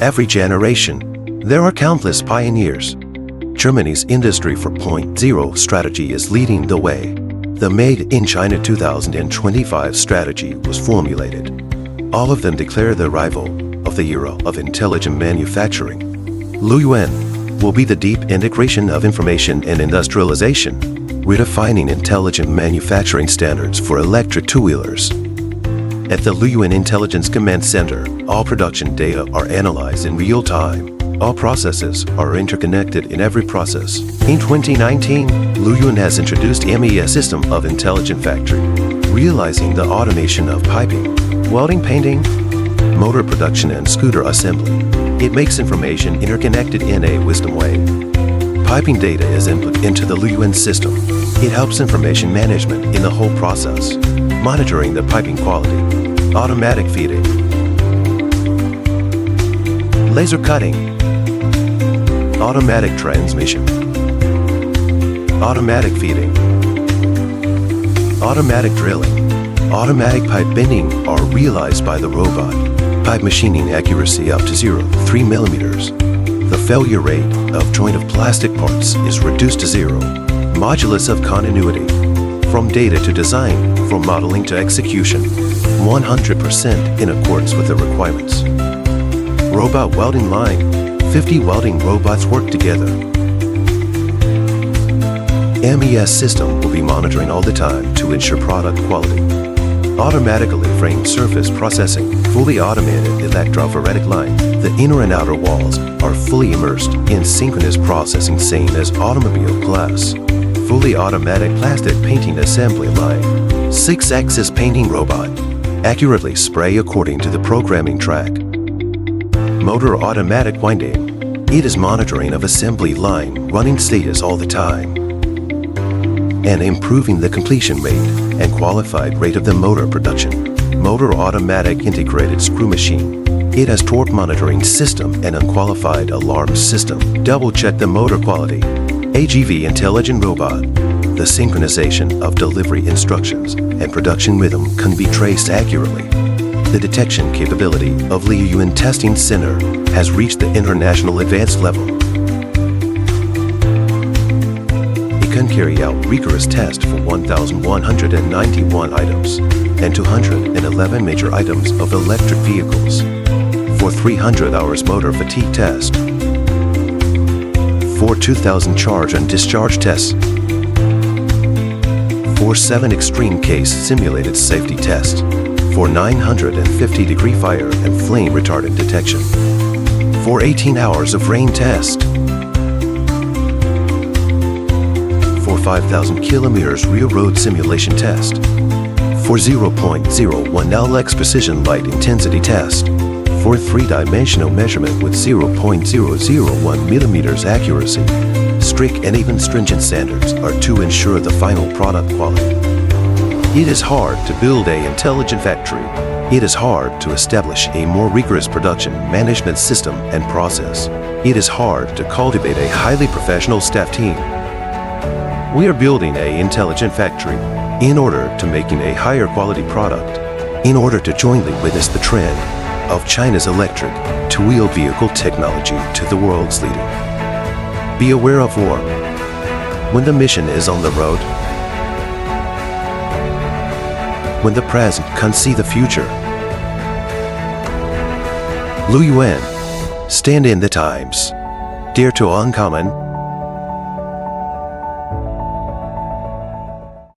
Every generation, there are countless pioneers. Germany's Industry 4.0 strategy is leading the way. The Made in China 2025 strategy was formulated. All of them declare the arrival of the era of intelligent manufacturing. LUYUAN will be the deep integration of information and industrialization, redefining intelligent manufacturing standards for electric two-wheelers. At the LUYUAN Intelligence Command Center, all production data are analyzed in real time. All processes are interconnected in every process. In 2019, LUYUAN has introduced MES system of intelligent factory, realizing the automation of piping, welding, painting, motor production and scooter assembly. It makes information interconnected in a wisdom way. Piping data is input into the LUYUAN system. It helps information management in the whole process, monitoring the piping quality, automatic feeding, laser cutting, automatic transmission, automatic feeding, automatic drilling, automatic pipe bending are realized by the robot. Pipe machining accuracy up to 0.3 millimeters. The failure rate of joint of plastic parts is reduced to 0. Modulus of continuity. From data to design, from modeling to execution, 100% in accordance with the requirements. Robot welding line. 50 welding robots work together. MES system will be monitoring all the time to ensure product quality. Automatically framed surface processing, fully automated electrophoretic line. The inner and outer walls are fully immersed in synchronous processing, same as automobile class. Fully automatic plastic painting assembly line. 6-axis painting robot. Accurately spray according to the programming track. Motor automatic winding. It is monitoring of assembly line running status all the time and improving the completion rate and qualified rate of the motor production. Motor automatic integrated screw machine. It has torque monitoring system and unqualified alarm system. Double check the motor quality. AGV intelligent robot. The synchronization of delivery instructions and production rhythm can be traced accurately. The detection capability of LUYUAN Testing Center has reached the international advanced level. It can carry out rigorous tests for 1,191 items and 211 major items of electric vehicles. For 300 hours motor fatigue test. For 2,000 charge and discharge tests. For 7 extreme case simulated safety tests. For 950-degree fire and flame retardant detection. For 18 hours of rain test. For 5,000 kilometers real road simulation test. For 0.01 LX precision light intensity test. For 3-dimensional measurement with 0.001 millimeters accuracy. Strict and even stringent standards are to ensure the final product quality. It is hard to build an intelligent factory. It is hard to establish a more rigorous production management system and process. It is hard to cultivate a highly professional staff team. We are building an intelligent factory in order to making a higher quality product, in order to jointly witness the trend of China's electric two-wheel vehicle technology to the world's leading. Be aware of war. When the mission is on the road, when the present can see the future. LUYUAN, stand in the times. Dare to uncommon,